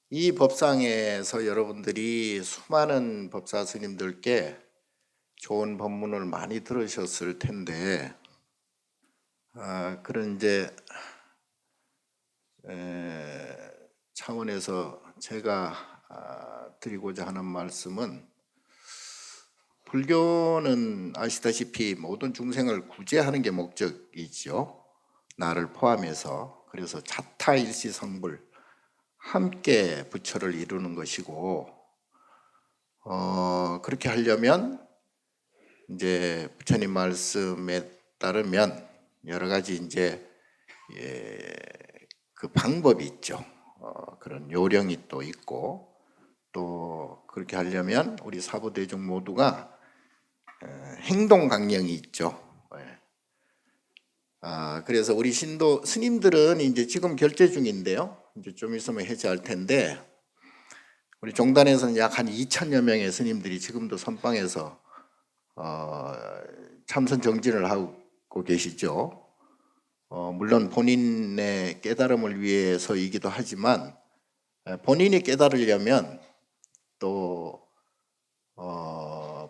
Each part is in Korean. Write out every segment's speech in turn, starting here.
이 법상에서 여러분들이 수많은 법사 스님들께 좋은 법문을 많이 들으셨을 텐데, 그런 이제 차원에서 제가 드리고자 하는 말씀은, 불교는 아시다시피 모든 중생을 구제하는 게 목적이죠. 나를 포함해서. 그래서 자타일시성불, 함께 부처를 이루는 것이고, 그렇게 하려면 이제 부처님 말씀에 따르면 여러 가지 이제 그 방법이 있죠. 그런 요령이 또 있고, 또 그렇게 하려면 우리 사부대중 모두가 행동 강령이 있죠. 그래서 우리 신도 스님들은 이제 지금 결제 중인데요. 이제 좀 있으면 해제할 텐데, 우리 종단에서는 약 한 2천여 명의 스님들이 지금도 선방에서 참선 정진을 하고 계시죠. 물론 본인의 깨달음을 위해서이기도 하지만, 본인이 깨달으려면 또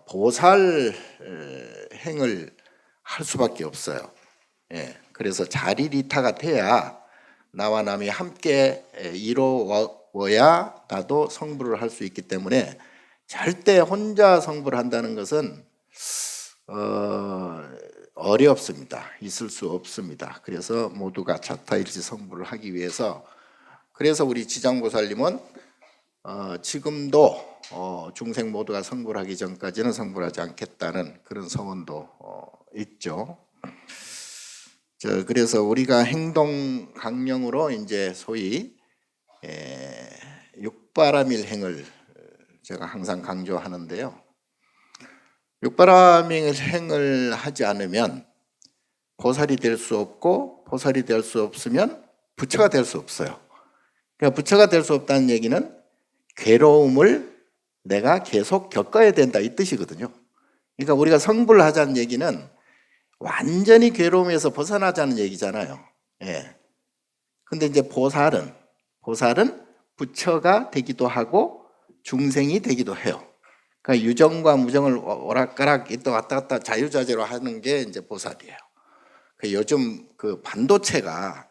보살 행을 할 수밖에 없어요. 그래서 자리리타가 돼야 나와 남이 함께 이루어야 나도 성불을 할 수 있기 때문에, 절대 혼자 성불을 한다는 것은 어렵습니다. 있을 수 없습니다. 그래서 모두가 자타일시 성불을 하기 위해서, 그래서 우리 지장보살님은 지금도 중생 모두가 성불하기 전까지는 성불하지 않겠다는 그런 서원도 있죠. 그래서 우리가 행동 강령으로 이제 소위 육바라밀행을 제가 항상 강조하는데요. 육바라밀행을 하지 않으면 보살이 될 수 없고, 보살이 될 수 없으면 부처가 될 수 없어요. 그러니까 부처가 될 수 없다는 얘기는 괴로움을 내가 계속 겪어야 된다, 이 뜻이거든요. 그러니까 우리가 성불을 하자는 얘기는 완전히 괴로움에서 벗어나자는 얘기잖아요. 근데 이제 보살은 부처가 되기도 하고 중생이 되기도 해요. 그러니까 유정과 무정을 오락가락 또 왔다 갔다 자유자재로 하는 게 이제 보살이에요. 요즘 그 반도체가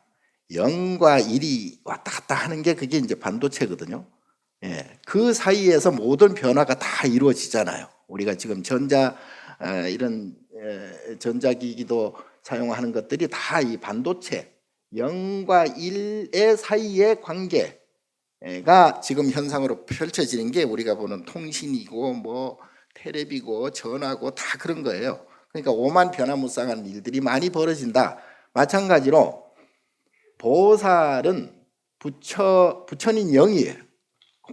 0과 1이 왔다 갔다 하는 게 그게 이제 반도체거든요. 그 사이에서 모든 변화가 다 이루어지잖아요. 우리가 지금 이런 전자기기도 사용하는 것들이 다 이 반도체 0과 1의 사이의 관계가 지금 현상으로 펼쳐지는 게 우리가 보는 통신이고 뭐 텔레비고 전화고 다 그런 거예요. 그러니까 오만 변화무쌍한 일들이 많이 벌어진다. 마찬가지로 보살은 부처님 영이에요.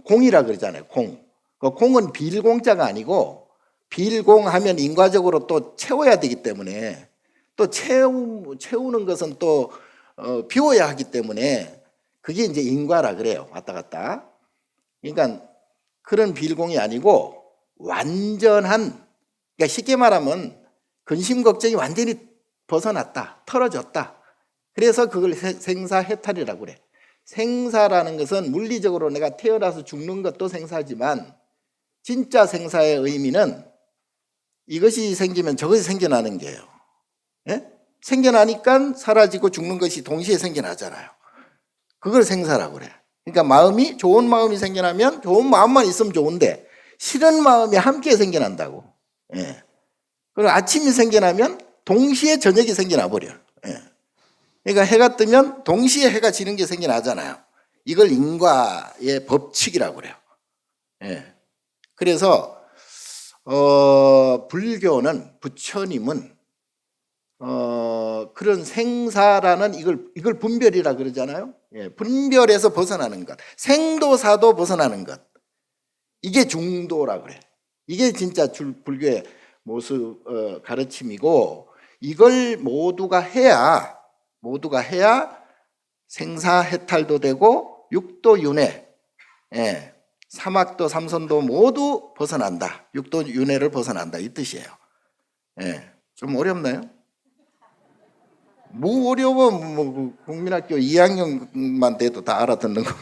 공이라 그러잖아요. 공은 빌공자가 아니고, 빌공하면 인과적으로 또 채워야 되기 때문에, 또 채우는 것은 또 비워야 하기 때문에 그게 이제 인과라 그래요. 왔다 갔다. 그러니까 그런 빌공이 아니고 완전한, 그러니까 쉽게 말하면 근심 걱정이 완전히 벗어났다, 털어졌다. 그래서 그걸 생사해탈이라고 그래. 생사라는 것은 물리적으로 내가 태어나서 죽는 것도 생사지만, 진짜 생사의 의미는 이것이 생기면 저것이 생겨나는 게예요. 생겨나니까 사라지고 죽는 것이 동시에 생겨나잖아요. 그걸 생사라고 그래. 그러니까 좋은 마음이 생겨나면 좋은 마음만 있으면 좋은데, 싫은 마음이 함께 생겨난다고. 그리고 아침이 생겨나면 동시에 저녁이 생겨나 버려. 그러니까 해가 뜨면 동시에 해가 지는 게 생겨나잖아요. 이걸 인과의 법칙이라고 그래요. 그래서 불교는, 부처님은 그런 생사라는 이걸 분별이라 그러잖아요. 분별에서 벗어나는 것, 생도사도 벗어나는 것, 이게 중도라 그래. 이게 진짜 불교의 모습 가르침이고, 이걸 모두가 해야 생사해탈도 되고 육도윤회, 사막도 삼선도 모두 벗어난다. 육도윤회를 벗어난다, 이 뜻이에요. 좀 어렵나요? 뭐 어려워. 국민학교 2학년만 돼도 다 알아듣는 거.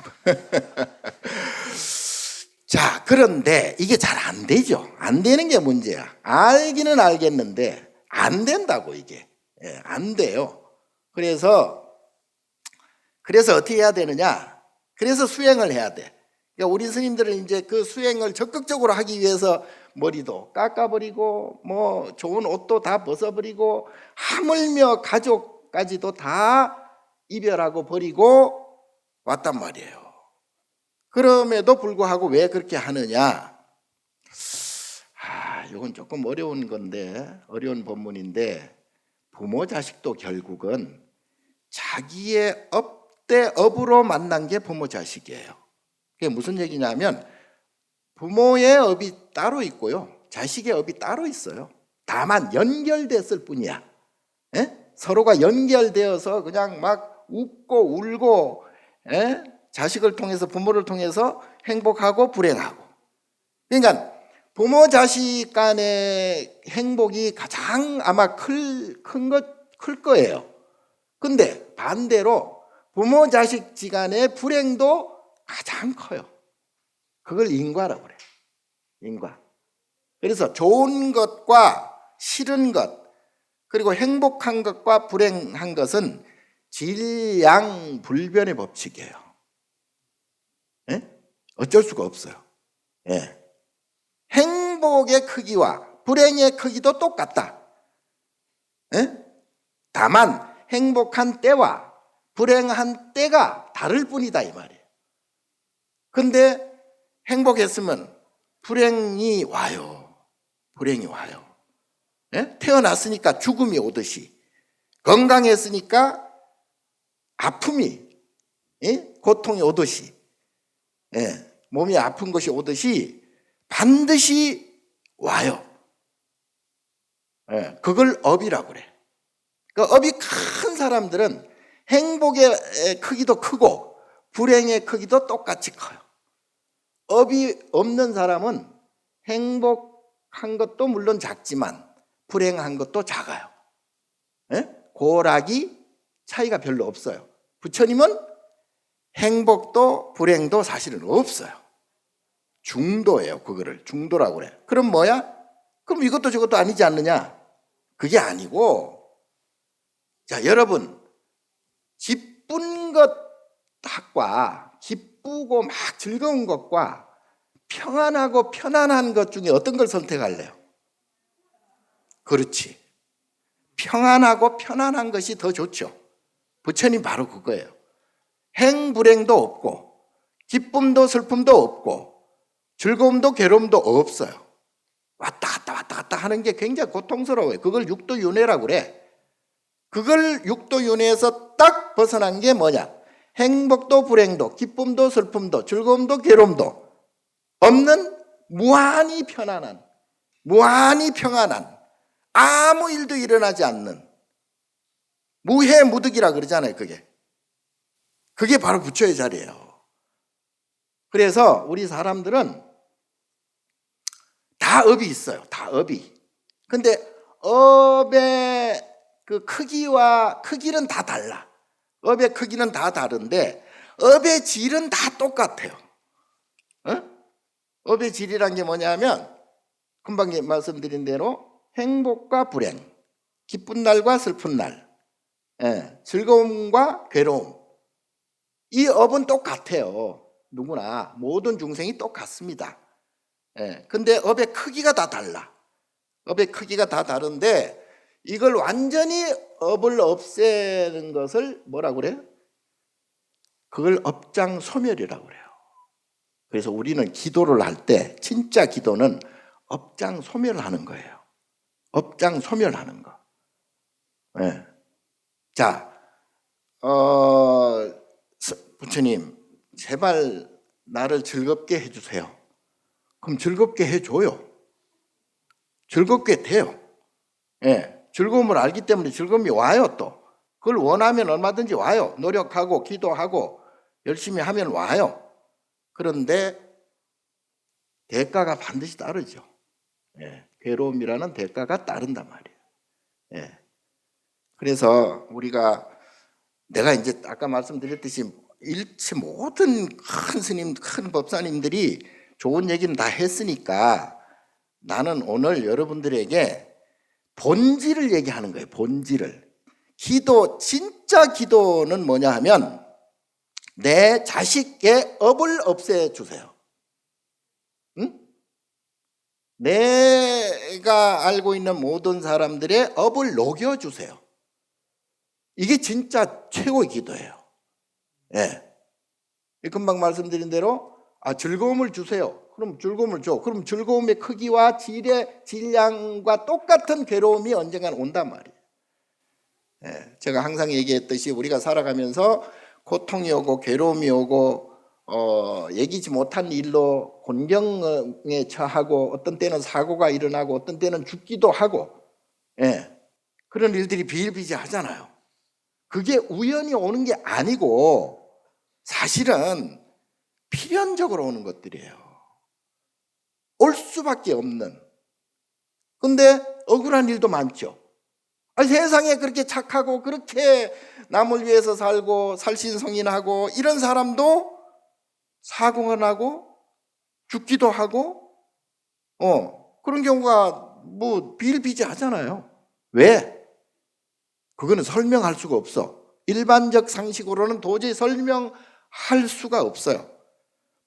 그런데 이게 잘 안 되죠. 안 되는 게 문제야. 알기는 알겠는데 안 된다고 이게. 안 돼요. 그래서 어떻게 해야 되느냐? 그래서 수행을 해야 돼. 그러니까 우리 스님들은 이제 그 수행을 적극적으로 하기 위해서 머리도 깎아버리고 뭐 좋은 옷도 다 벗어버리고 하물며 가족까지도 다 이별하고 버리고 왔단 말이에요. 그럼에도 불구하고 왜 그렇게 하느냐? 이건 조금 어려운 건데, 어려운 법문인데, 부모 자식도 결국은 자기의 업 대 업으로 만난 게 부모 자식이에요. 그게 무슨 얘기냐면 부모의 업이 따로 있고요, 자식의 업이 따로 있어요. 다만 연결됐을 뿐이야. 서로가 연결되어서 그냥 막 웃고 울고, 자식을 통해서, 부모를 통해서 행복하고 불행하고. 그러니까 부모 자식 간의 행복이 가장 아마 클 거예요. 근데 반대로 부모 자식 간의 불행도 가장 커요. 그걸 인과라고 그래요. 인과. 그래서 좋은 것과 싫은 것, 그리고 행복한 것과 불행한 것은 질양불변의 법칙이에요. 어쩔 수가 없어요. 행복의 크기와 불행의 크기도 똑같다. 다만 행복한 때와 불행한 때가 다를 뿐이다 이 말이에요. 근데 행복했으면 불행이 와요. 불행이 와요. 태어났으니까 죽음이 오듯이, 건강했으니까 아픔이, 고통이 오듯이, 몸이 아픈 것이 오듯이 반드시 와요. 그걸 업이라고 그래. 그러니까 업이 큰 사람들은 행복의 크기도 크고 불행의 크기도 똑같이 커요. 업이 없는 사람은 행복한 것도 물론 작지만 불행한 것도 작아요. 고락이 차이가 별로 없어요. 부처님은 행복도 불행도 사실은 없어요. 중도예요. 그거를 중도라고 그래. 그럼 뭐야? 그럼 이것도 저것도 아니지 않느냐? 그게 아니고, 자, 여러분, 기쁜 것과 기쁘고 막 즐거운 것과 평안하고 편안한 것 중에 어떤 걸 선택할래요? 그렇지. 평안하고 편안한 것이 더 좋죠. 부처님 바로 그거예요. 행불행도 없고 기쁨도 슬픔도 없고 즐거움도 괴로움도 없어요. 왔다 갔다 하는 게 굉장히 고통스러워요. 그걸 육도윤회라고 그래. 그걸 육도윤회에서 딱 벗어난 게 뭐냐? 행복도 불행도 기쁨도 슬픔도 즐거움도 괴로움도 없는 무한히 편안한, 무한히 평안한, 아무 일도 일어나지 않는 무해무득이라 그러잖아요. 그게 바로 부처의 자리예요. 그래서 우리 사람들은 다 업이 있어요. 다 업이. 근데 업의 그 크기는 다 달라. 업의 크기는 다 다른데 업의 질은 다 똑같아요. 업의 질이란 게 뭐냐면 금방 말씀드린 대로 행복과 불행, 기쁜 날과 슬픈 날, 즐거움과 괴로움, 이 업은 똑같아요. 누구나 모든 중생이 똑같습니다. 근데 업의 크기가 다 달라. 업의 크기가 다 다른데 이걸 완전히 업을 없애는 것을 뭐라고 그래요? 그걸 업장소멸이라고 그래요. 그래서 우리는 기도를 할 때 진짜 기도는 업장소멸하는 거예요. 업장소멸하는 거. 자, 부처님 제발 나를 즐겁게 해주세요. 그럼 즐겁게 해줘요. 즐겁게 돼요. 즐거움을 알기 때문에 즐거움이 와요. 또 그걸 원하면 얼마든지 와요. 노력하고 기도하고 열심히 하면 와요. 그런데 대가가 반드시 따르죠. 괴로움이라는 대가가 따른단 말이에요. 그래서 내가 이제 아까 말씀드렸듯이 일체 모든 큰 스님, 큰 법사님들이 좋은 얘기는 다 했으니까 나는 오늘 여러분들에게 본질을 얘기하는 거예요. 본질을. 기도, 진짜 기도는 뭐냐 하면 내 자식의 업을 없애주세요. 응? 내가 알고 있는 모든 사람들의 업을 녹여주세요. 이게 진짜 최고의 기도예요. 예. 금방 말씀드린 대로 즐거움을 주세요. 그럼 즐거움을 줘. 그럼 즐거움의 크기와 질량과 똑같은 괴로움이 언젠가는 온단 말이에요. 예. 제가 항상 얘기했듯이 우리가 살아가면서 고통이 오고 괴로움이 오고 얘기지 못한 일로 곤경에 처하고 어떤 때는 사고가 일어나고 어떤 때는 죽기도 하고 그런 일들이 비일비재하잖아요. 그게 우연히 오는 게 아니고 사실은 필연적으로 오는 것들이에요. 올 수밖에 없는. 근데 억울한 일도 많죠. 세상에 그렇게 착하고 그렇게 남을 위해서 살고 살신성인하고 이런 사람도 사고가 나고 죽기도 하고 그런 경우가 뭐 비일비재하잖아요. 왜? 그거는 설명할 수가 없어. 일반적 상식으로는 도저히 설명할 수가 없어요.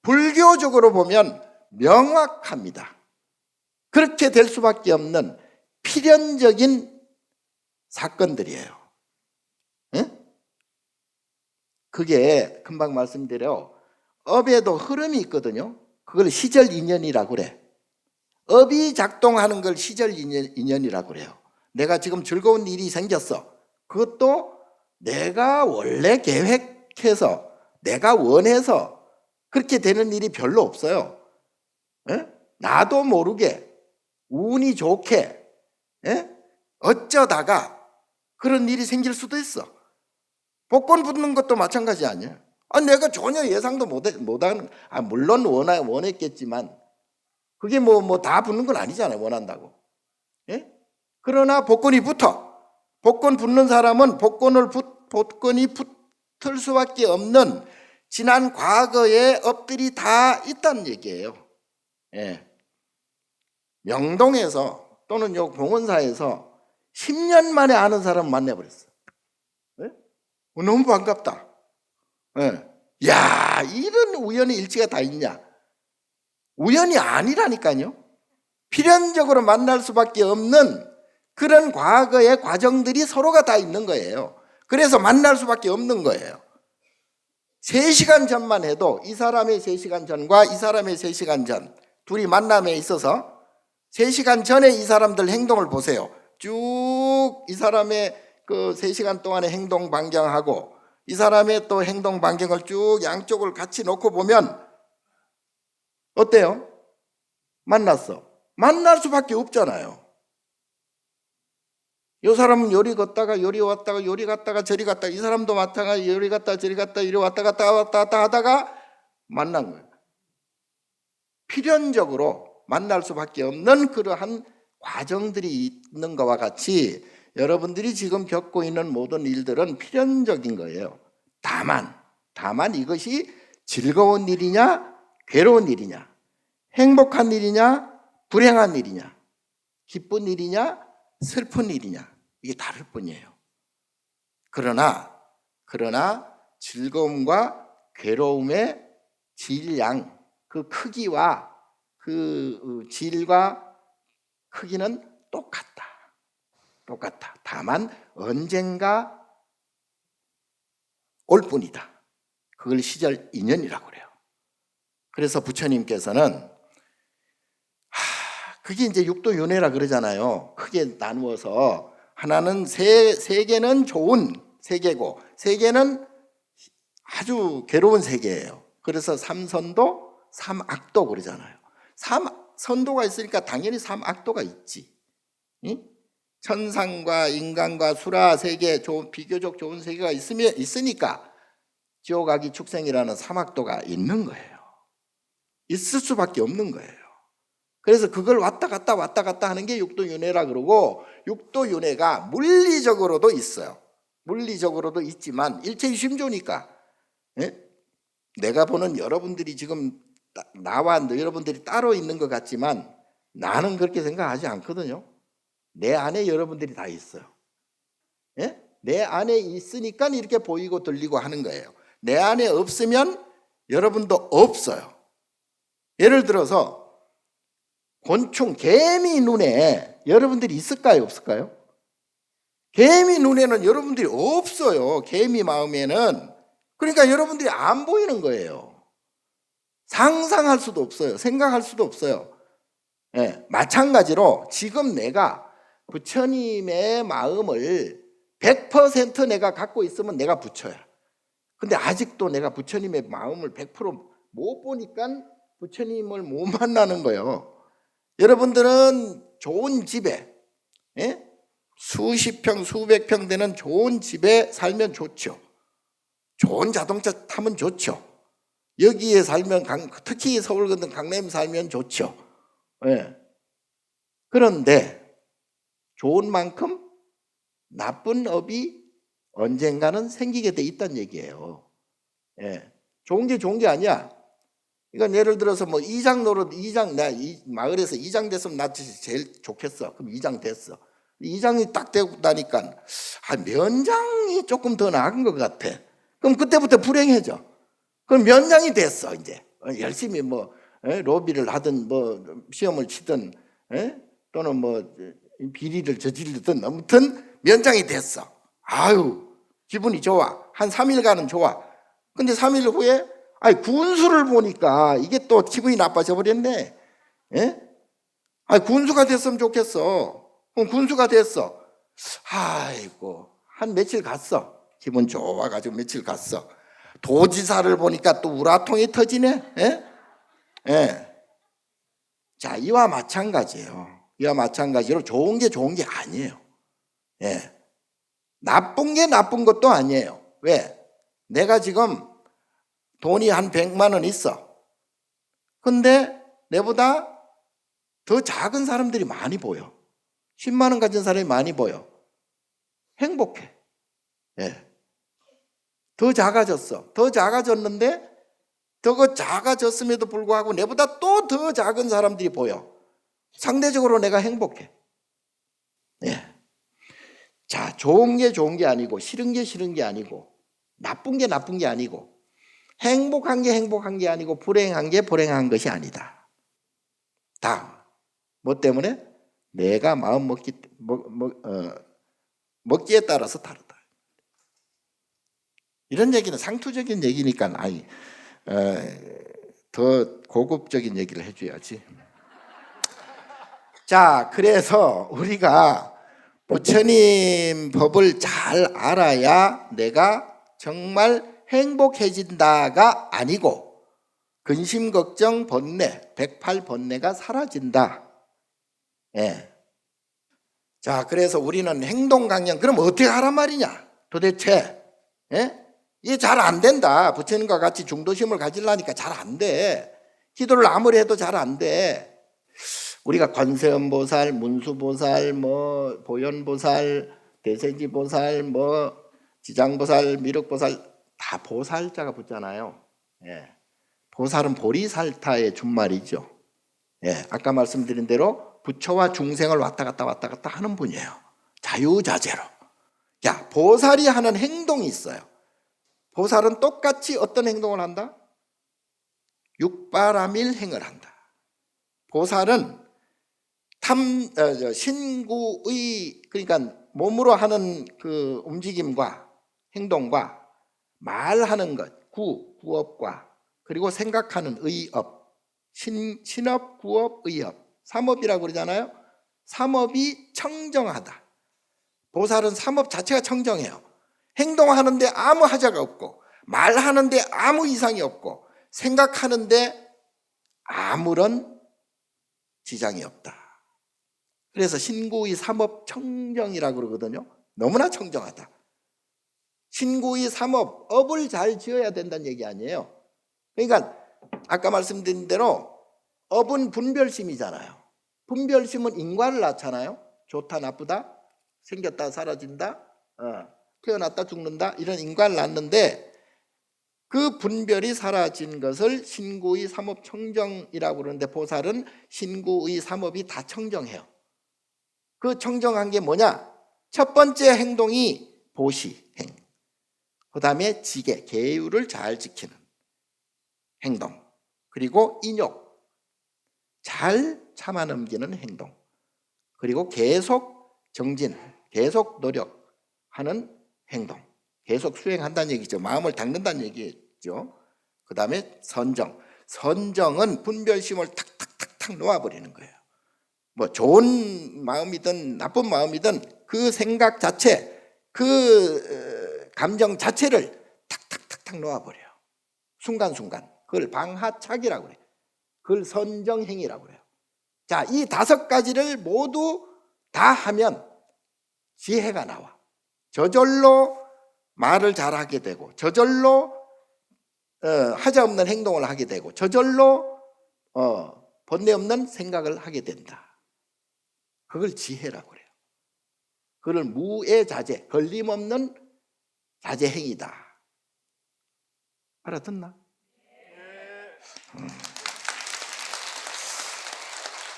불교적으로 보면 명확합니다. 그렇게 될 수밖에 없는 필연적인 사건들이에요. 그게 금방 말씀드려 업에도 흐름이 있거든요. 그걸 시절 인연이라고 그래. 업이 작동하는 걸 시절 인연이라고 그래요. 내가 지금 즐거운 일이 생겼어. 그것도 내가 원래 계획해서 내가 원해서 그렇게 되는 일이 별로 없어요. 나도 모르게 운이 좋게 어쩌다가 그런 일이 생길 수도 있어. 복권 붙는 것도 마찬가지 아니에요. 내가 전혀 예상도 못하는, 물론 원했겠지만 그게 뭐 다 붙는 건 아니잖아요. 원한다고. 그러나 복권이 붙어. 복권 붙는 사람은 복권이 붙을 수밖에 없는 지난 과거의 업들이 다 있다는 얘기예요. 명동에서 또는 요 봉원사에서 10년 만에 아는 사람 만나버렸어. 너무 반갑다. 야, 이런 우연의 일치가 다 있냐? 우연이 아니라니까요. 필연적으로 만날 수밖에 없는 그런 과거의 과정들이 서로가 다 있는 거예요. 그래서 만날 수밖에 없는 거예요. 3시간 전만 해도 이 사람의 3시간 전과 이 사람의 3시간 전 둘이 만남에 있어서 3시간 전에 이 사람들 행동을 보세요. 쭉 이 사람의 그 3시간 동안의 행동 반경하고 이 사람의 또 행동 반경을 쭉 양쪽을 같이 놓고 보면 어때요? 만났어. 만날 수밖에 없잖아요. 이 사람은 요리 걷다가 요리 왔다가 요리 갔다가 저리 갔다가 이 사람도 마찬가지 요리 갔다가 저리 갔다가 이리 왔다 갔다 하다가 만난 거예요. 필연적으로 만날 수밖에 없는 그러한 과정들이 있는 것과 같이 여러분들이 지금 겪고 있는 모든 일들은 필연적인 거예요. 다만 이것이 즐거운 일이냐 괴로운 일이냐 행복한 일이냐 불행한 일이냐 기쁜 일이냐 슬픈 일이냐 이게 다를 뿐이에요. 그러나 즐거움과 괴로움의 질량 그 크기와 그 질과 크기는 똑같다. 다만 언젠가 올 뿐이다. 그걸 시절 인연이라고 그래요. 그래서 부처님께서는 그게 이제 육도윤회라 그러잖아요. 크게 나누어서 하나는 세계는 좋은 세계고 세계는 아주 괴로운 세계예요. 그래서 삼선도 삼악도 그러잖아요. 삼선도가 있으니까 당연히 삼악도가 있지. 천상과 인간과 수라 세계 비교적 좋은 세계가 있으니까 지옥아기 축생이라는 삼악도가 있는 거예요. 있을 수밖에 없는 거예요. 그래서 그걸 왔다 갔다 하는 게 육도윤회라 그러고 육도윤회가 물리적으로도 있어요. 물리적으로도 있지만 일체유심조니까 내가 보는 여러분들이 지금 나와 여러분들이 따로 있는 것 같지만 나는 그렇게 생각하지 않거든요. 내 안에 여러분들이 다 있어요. 예? 내 안에 있으니까 이렇게 보이고 들리고 하는 거예요. 내 안에 없으면 여러분도 없어요. 예를 들어서 곤충, 개미 눈에 여러분들이 있을까요? 없을까요? 개미 눈에는 여러분들이 없어요. 개미 마음에는. 그러니까 여러분들이 안 보이는 거예요. 상상할 수도 없어요. 생각할 수도 없어요. 예, 마찬가지로 지금 내가 부처님의 마음을 100% 내가 갖고 있으면 내가 부처야. 근데 아직도 내가 부처님의 마음을 100%못 보니까 부처님을 못 만나는 거예요. 여러분들은 좋은 집에, 예? 수십 평, 수백 평 되는 좋은 집에 살면 좋죠. 좋은 자동차 타면 좋죠. 여기에 살면, 특히 서울 같은 강남 살면 좋죠. 예. 그런데 좋은 만큼 나쁜 업이 언젠가는 생기게 돼 있다는 얘기예요. 예. 좋은 게 아니야. 이건 예를 들어서 뭐 이장 노릇, 내가 이 마을에서 이장 됐으면 나 제일 좋겠어. 그럼 이장 됐어. 이장이 딱 되고 나니까 면장이 조금 더 나은 것 같아. 그럼 그때부터 불행해져. 그럼 면장이 됐어 이제. 열심히 뭐 로비를 하든 뭐 시험을 치든 또는 뭐 비리를 저지르든 아무튼 면장이 됐어. 아유 기분이 좋아. 한 3일간은 좋아. 근데 3일 후에 군수를 보니까 이게 또 기분이 나빠져 버렸네. 예? 군수가 됐으면 좋겠어. 그럼 군수가 됐어. 아이고 한 며칠 갔어. 기분 좋아가지고 며칠 갔어. 도지사를 보니까 또 우라통이 터지네. 예? 예. 자, 이와 마찬가지예요. 이와 마찬가지로 좋은 게 아니에요. 예. 나쁜 게 나쁜 것도 아니에요. 왜? 내가 지금 돈이 한 100만 원 있어. 근데 내보다 더 작은 사람들이 많이 보여. 10만 원 가진 사람이 많이 보여. 행복해. 예. 더 작아졌어. 더 작아졌는데 더 작아졌음에도 불구하고 내보다 또 더 작은 사람들이 보여. 상대적으로 내가 행복해. 예. 자, 좋은 게 아니고 싫은 게 아니고 나쁜 게 아니고 행복한 게 아니고 불행한 게 불행한 것이 아니다. 다 뭐 때문에? 내가 마음 먹기에 따라서 다르다. 이런 얘기는 상투적인 얘기니까 더 고급적인 얘기를 해줘야지. 자, 그래서 우리가 부처님 법을 잘 알아야 내가 정말 행복해진다가 아니고 근심, 걱정, 번뇌, 108번뇌가 사라진다. 예. 자, 그래서 우리는 행동 강령, 그럼 어떻게 하란 말이냐? 도대체, 예? 이게 잘 안 된다. 부처님과 같이 중도심을 가지려니까 잘 안 돼. 기도를 아무리 해도 잘 안 돼. 우리가 관세음보살, 문수보살, 뭐 보현보살, 대세지보살, 뭐 지장보살, 미륵보살 다 보살자가 붙잖아요. 예. 보살은 보리살타의 준말이죠. 예. 아까 말씀드린 대로 부처와 중생을 왔다 갔다 하는 분이에요. 자유자재로. 야, 보살이 하는 행동이 있어요. 보살은 똑같이 어떤 행동을 한다? 육바라밀 행을 한다. 보살은 신구의, 그러니까 몸으로 하는 그 움직임과 행동과 말하는 것, 구업과 그리고 생각하는 의업, 신업, 구업, 의업, 삼업이라고 그러잖아요. 삼업이 청정하다. 보살은 삼업 자체가 청정해요. 행동하는데 아무 하자가 없고 말하는데 아무 이상이 없고 생각하는데 아무런 지장이 없다. 그래서 신구의 삼업 청정이라고 그러거든요. 너무나 청정하다. 신구의 삼업, 업을 잘 지어야 된다는 얘기 아니에요. 그러니까 아까 말씀드린 대로 업은 분별심이잖아요. 분별심은 인과를 낳잖아요. 좋다 나쁘다, 생겼다 사라진다, 태어났다 죽는다, 이런 인과를 낳는데 그 분별이 사라진 것을 신구의 삼업 청정이라고 그러는데, 보살은 신구의 삼업이 다 청정해요. 그 청정한 게 뭐냐? 첫 번째 행동이 보시행, 그 다음에 지계, 계율을 잘 지키는 행동, 그리고 인욕, 잘 참아 넘기는 행동, 그리고 계속 정진, 계속 노력하는 행동, 계속 수행한다는 얘기죠. 마음을 닦는다는 얘기죠. 그 다음에 선정, 선정은 분별심을 탁탁탁탁 놓아버리는 거예요. 뭐 좋은 마음이든 나쁜 마음이든 그 생각 자체, 그 감정 자체를 탁탁탁탁 놓아버려요. 순간순간. 그걸 방하착이라고 그래요. 그걸 선정행위라고 그래요. 자, 이 5가지를 모두 다 하면 지혜가 나와. 저절로 말을 잘하게 되고, 저절로 하자없는 행동을 하게 되고, 저절로 번뇌 없는 생각을 하게 된다. 그걸 지혜라고 그래요. 그걸 무애자재, 걸림없는 자제행위다. 알아듣나?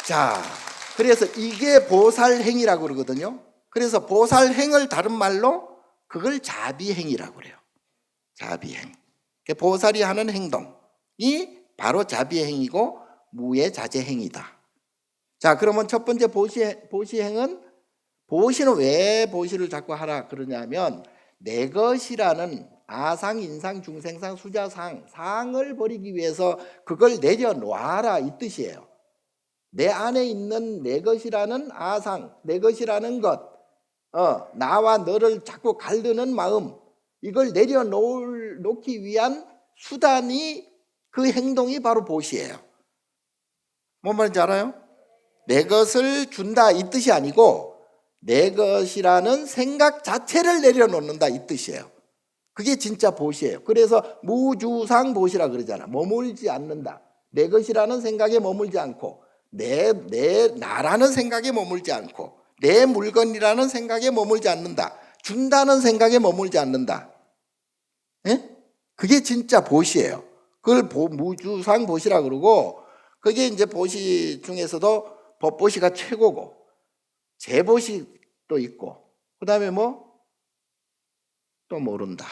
자, 그래서 이게 보살행위라고 그러거든요. 그래서 보살행을 다른 말로 그걸 자비행위라고 그래요. 자비행. 보살이 하는 행동이 바로 자비행위고 무애자재행위다. 자, 그러면 첫 번째 보시행은, 보시는 왜 보시를 자꾸 하라 그러냐면, 내 것이라는 아상, 인상, 중생상, 수자상, 상을 버리기 위해서 그걸 내려놓아라 이 뜻이에요. 내 안에 있는 내 것이라는 아상, 내 것이라는 것, 나와 너를 자꾸 가르는 마음, 이걸 내려놓기 위한 수단이, 그 행동이 바로 보시예요. 뭔 말인지 알아요? 내 것을 준다 이 뜻이 아니고 내 것이라는 생각 자체를 내려놓는다 이 뜻이에요. 그게 진짜 보시예요. 그래서 무주상 보시라 그러잖아. 머물지 않는다. 내 것이라는 생각에 머물지 않고, 내 나라는 생각에 머물지 않고, 내 물건이라는 생각에 머물지 않는다. 준다는 생각에 머물지 않는다. 예? 그게 진짜 보시예요. 그걸 무주상 보시라 그러고, 그게 이제 보시 중에서도 법보시가 최고고, 재보시도 있고, 그 다음에 또 모른다.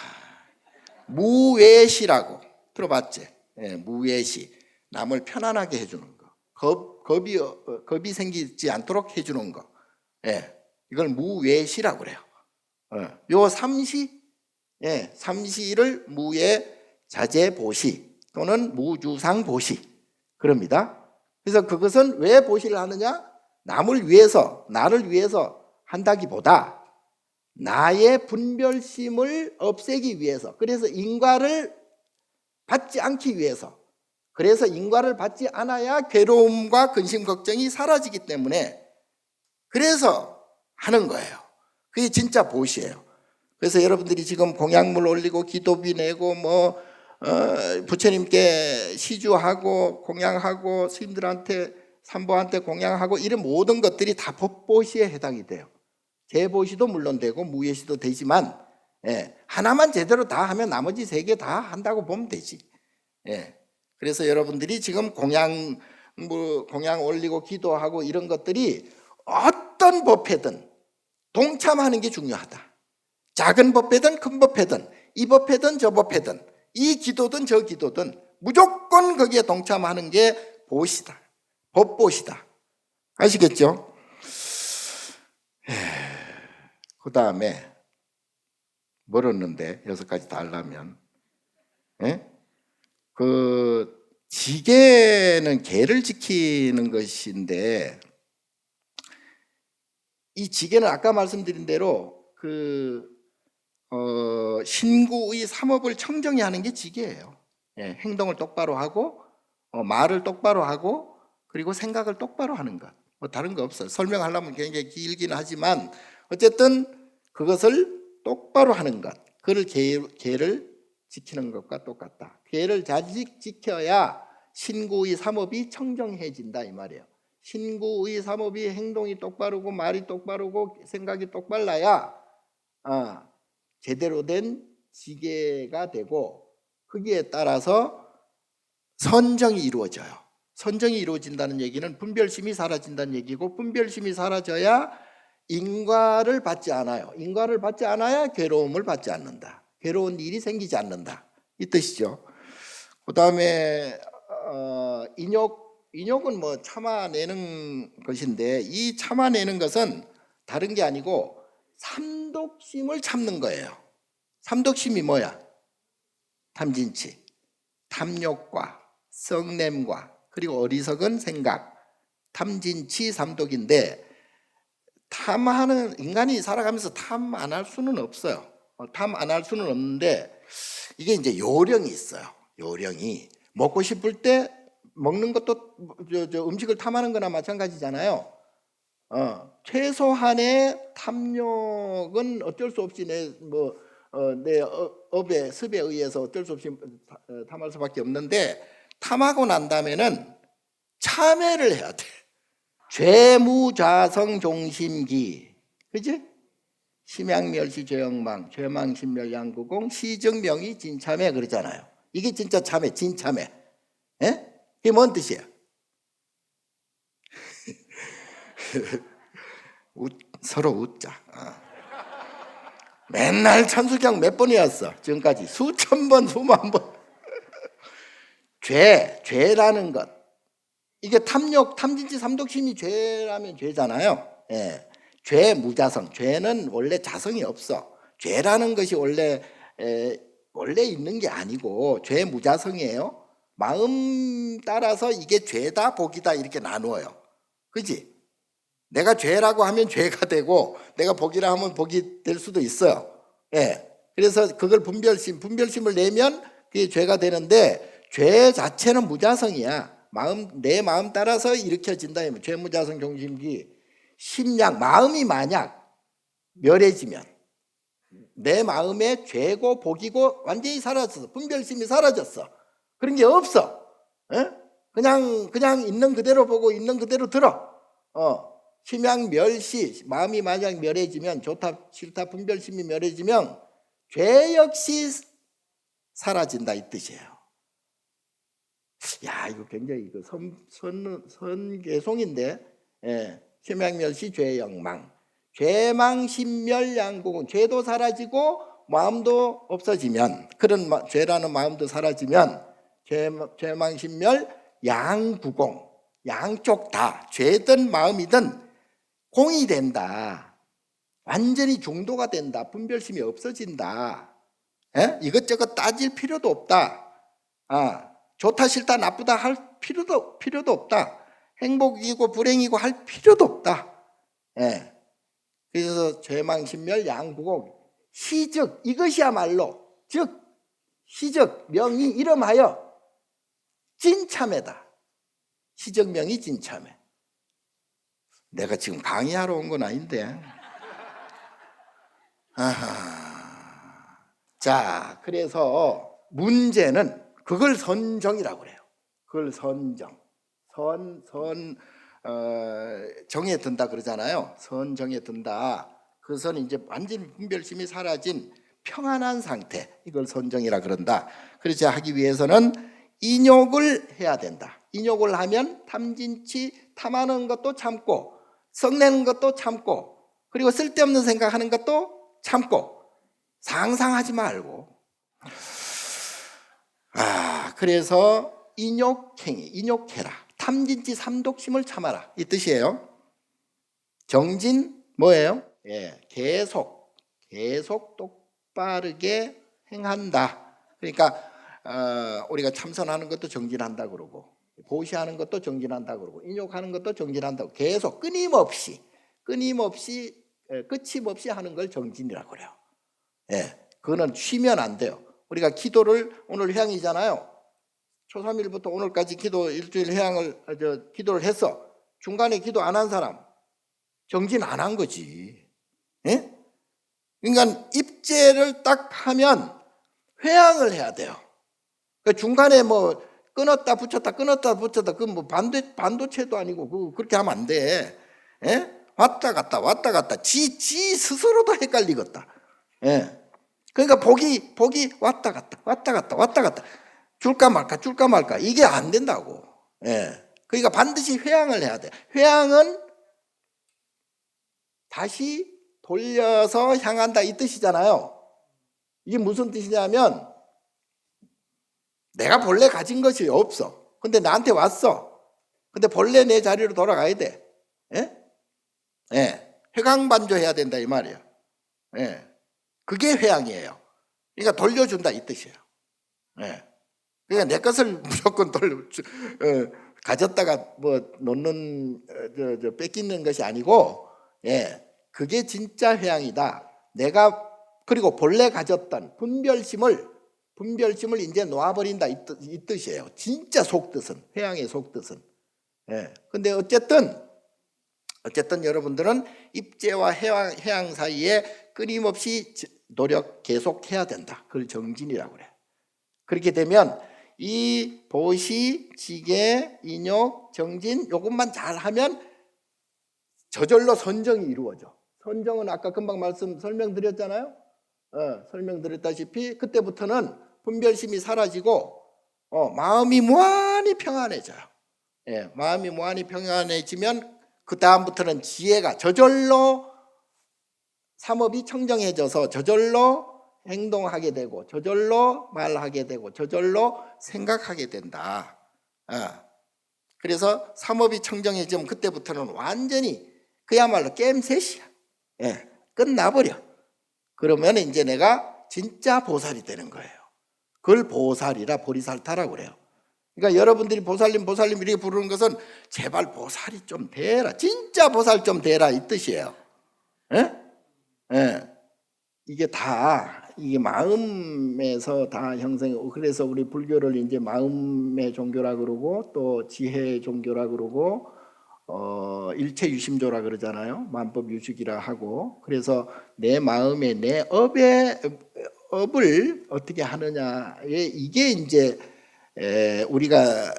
무외시라고 들어봤지? 예, 무외시. 남을 편안하게 해주는 거. 겁이 생기지 않도록 해주는 거. 예, 이걸 무외시라고 그래요. 요 삼시, 예, 삼시를 무외자재보시 또는 무주상보시 그럽니다. 그래서 그것은 왜 보시를 하느냐? 남을 위해서, 나를 위해서 한다기보다 나의 분별심을 없애기 위해서, 그래서 인과를 받지 않기 위해서, 그래서 인과를 받지 않아야 괴로움과 근심 걱정이 사라지기 때문에 그래서 하는 거예요. 그게 진짜 보시예요. 그래서 여러분들이 지금 공약물 올리고 기도비 내고 부처님께 시주하고 공양하고 스님들한테 산보한테 공양하고 이런 모든 것들이 다 법보시에 해당이 돼요. 재보시도 물론 되고 무예시도 되지만, 예, 하나만 제대로 다 하면 나머지 3개 다 한다고 보면 되지. 예, 그래서 여러분들이 지금 공양 올리고 기도하고 이런 것들이 어떤 법회든 동참하는 게 중요하다. 작은 법회든 큰 법회든 이 법회든 저 법회든 이 기도든 저 기도든 무조건 거기에 동참하는 게 보시다. 법보시다. 아시겠죠? 그 다음에 멀었는데 6가지 다 하려면, 예? 그 지계는 계를 지키는 것인데, 이 지계는 아까 말씀드린 대로 신구의 삼업을 청정히 하는 게 지계예요. 예, 행동을 똑바로 하고, 말을 똑바로 하고, 그리고 생각을 똑바로 하는 것. 다른 거 없어요. 설명하려면 굉장히 길긴 하지만 어쨌든 그것을 똑바로 하는 것, 그를 계를 지키는 것과 똑같다. 계를 잘 지켜야 신구의 삼업이 청정해진다 이 말이에요. 신구의 삼업이 행동이 똑바르고 말이 똑바르고 생각이 똑발라야 제대로 된 지계가 되고, 거기에 따라서 선정이 이루어져요. 선정이 이루어진다는 얘기는 분별심이 사라진다는 얘기고, 분별심이 사라져야 인과를 받지 않아요. 인과를 받지 않아야 괴로움을 받지 않는다. 괴로운 일이 생기지 않는다. 이 뜻이죠. 그 다음에 인욕은 뭐 참아내는 것인데, 이 참아내는 것은 다른 게 아니고 삼독심을 참는 거예요. 삼독심이 뭐야? 탐진치, 탐욕과 성냄과 그리고 어리석은 생각, 탐진치 삼독인데, 탐하는 인간이 살아가면서 탐 안 할 수는 없어요. 탐 안 할 수는 없는데, 이게 이제 요령이 있어요. 요령이 먹고 싶을 때 먹는 것도 음식을 탐하는 거나 마찬가지잖아요. 최소한의 탐욕은 어쩔 수 없이 내 업의 습에 의해서 어쩔 수 없이 탐할 수밖에 없는데, 탐하고 난 다음에는 참회를 해야 돼. 죄무좌성 종심기, 그지? 심양멸시 죄영망, 죄망신멸 양구공, 시정명의 진참회 그러잖아요. 이게 진짜 참회, 진참회. 예? 이게 뭔 뜻이야? 서로 웃자. 맨날 찬수경 몇 번이었어 지금까지? 수천 번, 수만 번. 죄라는 것, 이게 탐욕, 탐진치, 삼독심이 죄라면 죄잖아요. 예. 죄 무자성, 죄는 원래 자성이 없어. 죄라는 것이 원래 있는 게 아니고 죄 무자성이에요. 마음 따라서 이게 죄다 복이다 이렇게 나누어요. 그지? 내가 죄라고 하면 죄가 되고, 내가 복이라 하면 복이 될 수도 있어요. 예. 그래서 그걸 분별심을 내면 그게 죄가 되는데, 죄 자체는 무자성이야. 내 마음 따라서 일으켜진다. 죄무자성 종심기. 심량, 마음이 만약 멸해지면, 내 마음에 죄고 복이고 완전히 사라졌어. 분별심이 사라졌어. 그런 게 없어. 에? 그냥 있는 그대로 보고 있는 그대로 들어. 심양 멸시, 마음이 만약 멸해지면, 좋다 싫다 분별심이 멸해지면 죄 역시 사라진다 이 뜻이에요. 야, 이거 굉장히 선계송인데, 예. 심양멸시 죄영망, 죄망신멸양구공, 죄도 사라지고 마음도 없어지면, 그런 죄라는 마음도 사라지면 죄망신멸 양구공, 양쪽 다 죄든 마음이든 공이 된다. 완전히 중도가 된다. 분별심이 없어진다. 예? 이것저것 따질 필요도 없다. 좋다 싫다 나쁘다 할 필요도 없다. 행복이고 불행이고 할 필요도 없다. 예. 그래서 죄망신멸 양구공, 시즉, 이것이야말로 즉 시즉 명이 이름하여 진참회다. 시적명이 진참회. 내가 지금 강의하러 온 건 아닌데. 자, 그래서 문제는 그걸 선정이라고 그래요. 그걸 선정. 정에 든다 그러잖아요. 선정에 든다. 그것은 이제 완전히 분별심이 사라진 평안한 상태, 이걸 선정이라 그런다. 그렇지 하기 위해서는 인욕을 해야 된다. 인욕을 하면 탐진치, 탐하는 것도 참고, 성내는 것도 참고, 그리고 쓸데없는 생각하는 것도 참고, 상상하지 말고. 그래서 인욕행위, 인욕해라. 탐진치 삼독심을 참아라. 이 뜻이에요. 정진 뭐예요? 예, 계속 똑바르게 행한다. 그러니까 우리가 참선하는 것도 정진한다 그러고, 보시하는 것도 정진한다 그러고, 인욕하는 것도 정진한다고, 계속 끊임없이 끝이 없이 하는 걸 정진이라고 그래요. 예, 그거는 쉬면 안 돼요. 우리가 기도를, 오늘 회양이잖아요. 초3일부터 오늘까지 일주일 회양을 기도를 했어. 중간에 기도 안 한 사람 정진 안 한 거지. 예? 그러니까 입제를 딱 하면 회양을 해야 돼요. 그러니까 중간에 뭐 끊었다 붙였다 그 뭐 반도체도 아니고 그렇게 하면 안 돼. 예? 왔다 갔다 지 스스로도 헷갈리겠다. 예. 그러니까 복이 왔다 갔다 왔다 갔다 왔다 갔다 줄까 말까 이게 안 된다고. 예. 그러니까 반드시 회항을 해야 돼. 회항은 다시 돌려서 향한다 이 뜻이잖아요. 이게 무슨 뜻이냐면 내가 본래 가진 것이 없어. 근데 나한테 왔어. 근데 본래 내 자리로 돌아가야 돼. 예? 예. 회광반조해야 된다 이 말이에요. 예. 그게 회항이에요. 그러니까 돌려준다 이 뜻이에요. 예. 그러니까 내 것을 무조건 가졌다가 뭐 놓는 뺏기는 것이 아니고, 예. 그게 진짜 회항이다. 내가 그리고 본래 가졌던 분별심을 이제 놓아버린다 이 뜻이에요. 진짜 속뜻은, 회항의 속뜻은. 예. 근데 어쨌든 여러분들은 입죄와 회항 사이에 끊임없이 노력 계속해야 된다. 그걸 정진이라고 그래. 그렇게 되면 이 보시, 지계, 인욕, 정진 요것만 잘하면 저절로 선정이 이루어져. 선정은 아까 금방 설명드렸잖아요. 설명드렸다시피 그때부터는 분별심이 사라지고 마음이 무한히 평안해져요. 예, 마음이 무한히 평안해지면 그 다음부터는 지혜가 저절로 삼업이 청정해져서 저절로 행동하게 되고 저절로 말하게 되고 저절로 생각하게 된다. 그래서 삼업이 청정해지면 그때부터는 완전히 그야말로 게임셋이야. 예, 끝나버려. 그러면 이제 내가 진짜 보살이 되는 거예요. 그걸 보살이라 보리살타라고 그래요. 그러니까 여러분들이 보살님 이렇게 부르는 것은 제발 보살이 좀 되라. 진짜 보살 좀 되라 이 뜻이에요. 예? 예. 이게 마음에서 다 형성이고, 그래서 우리 불교를 이제 마음의 종교라 그러고 또 지혜의 종교라 그러고 일체유심조라 그러잖아요. 만법유식이라 하고. 그래서 내 마음에 내 업을 어떻게 하느냐에 이게 이제 우리가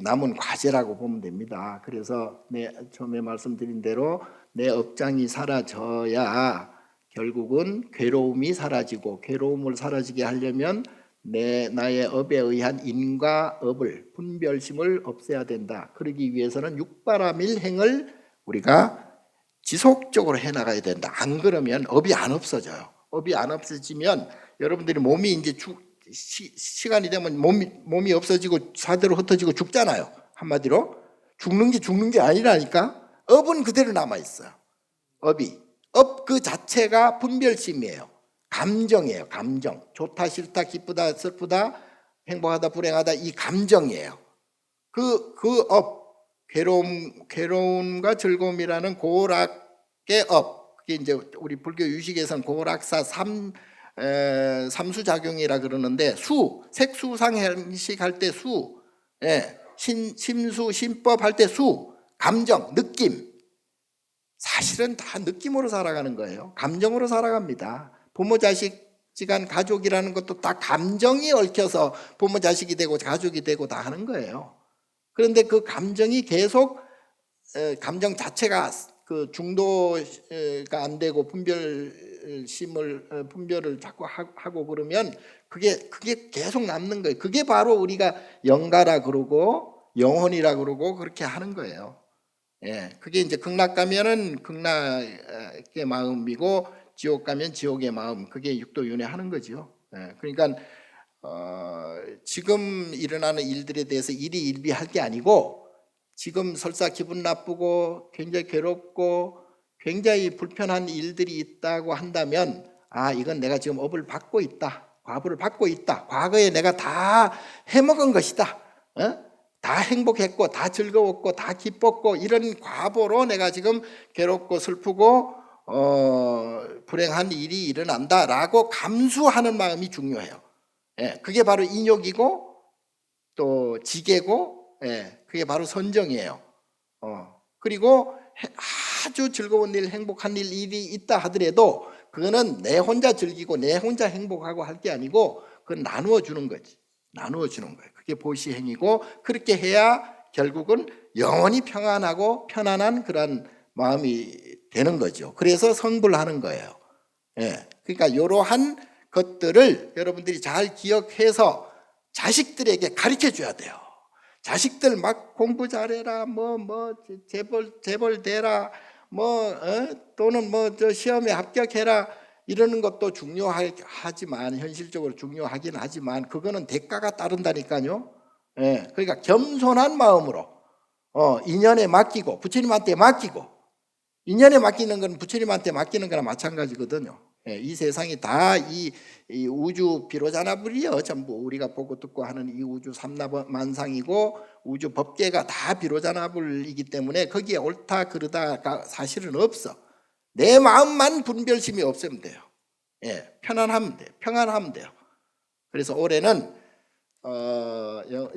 남은 과제라고 보면 됩니다. 그래서 처음에 말씀드린 대로 내 업장이 사라져야 결국은 괴로움이 사라지고, 괴로움을 사라지게 하려면 나의 업에 의한 인과 업을, 분별심을 없애야 된다. 그러기 위해서는 육바라밀행을 우리가 지속적으로 해나가야 된다. 안 그러면 업이 안 없어져요. 업이 안 없어지면 여러분들이 몸이 이제 시간이 되면 몸이 없어지고 사대로 흩어지고 죽잖아요. 한마디로 죽는 게 아니라니까. 업은 그대로 남아 있어요. 업 그 자체가 분별심이에요. 감정이에요. 감정. 좋다 싫다 기쁘다 슬프다 행복하다 불행하다 이 감정이에요. 그 업, 괴로움과 즐거움이라는 고락의 업. 그게 이제 우리 불교 유식에서는 고락사 삼수작용이라 그러는데, 색수상행식 할 때 수, 심수 심법 할 때 수, 감정, 느낌. 사실은 다 느낌으로 살아가는 거예요. 감정으로 살아갑니다. 부모 자식지간 가족이라는 것도 다 감정이 얽혀서 부모 자식이 되고 가족이 되고 다 하는 거예요. 그런데 그 감정이 계속 감정 자체가 그 중도가 안 되고 분별을 자꾸 하고 그러면 그게 계속 남는 거예요. 그게 바로 우리가 영가라 그러고 영혼이라 그러고 그렇게 하는 거예요. 예, 그게 이제 극락 가면은 극락의 마음이고 지옥 가면 지옥의 마음, 그게 육도윤회 하는 거죠. 예, 그러니까 지금 일어나는 일들에 대해서 일희일비할 게 아니고, 지금 설사 기분 나쁘고 굉장히 괴롭고 굉장히 불편한 일들이 있다고 한다면, 이건 내가 지금 업을 받고 있다, 과보를 받고 있다, 과거에 내가 다 해먹은 것이다, 다 행복했고 다 즐거웠고 다 기뻤고 이런 과보로 내가 지금 괴롭고 슬프고 불행한 일이 일어난다라고 감수하는 마음이 중요해요. 그게 바로 인욕이고 또 지계고, 그게 바로 선정이에요. 그리고 아주 즐거운 일, 행복한 일이 있다 하더라도 그거는 내 혼자 즐기고 내 혼자 행복하고 할 게 아니고 그건 나누어 주는 거지. 나누어 주는 거예요. 그게 보시행이고, 그렇게 해야 결국은 영원히 평안하고 편안한 그런 마음이 되는 거죠. 그래서 성불하는 거예요. 예. 그러니까 이러한 것들을 여러분들이 잘 기억해서 자식들에게 가르쳐 줘야 돼요. 자식들 막 공부 잘해라, 재벌 되라, 또는 저 시험에 합격해라 이러는 것도 중요하지만 현실적으로 중요하긴 하지만 그거는 대가가 따른다니까요. 예, 그러니까 겸손한 마음으로 인연에 맡기고 부처님한테 맡기고 인연에 맡기는 건 부처님한테 맡기는 거나 마찬가지거든요. 예, 이 세상이 다 이 우주 비로자나불이요. 전부 우리가 보고 듣고 하는 이 우주 삼라만상이고 우주 법계가 다 비로자나불이기 때문에 거기에 옳다 그르다가 사실은 없어. 내 마음만 분별심이 없으면 돼요. 예, 편안하면 돼요. 평안하면 돼요. 그래서 올해는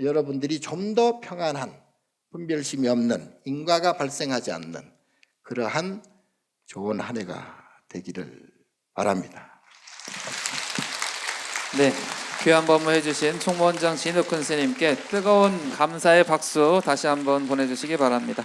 여러분들이 좀 더 평안한 분별심이 없는 인과가 발생하지 않는 그러한 좋은 한 해가 되기를 바랍니다. 네, 귀한 법문해 주신 총무원장 진욱훈 스님께 뜨거운 감사의 박수 다시 한번 보내주시기 바랍니다.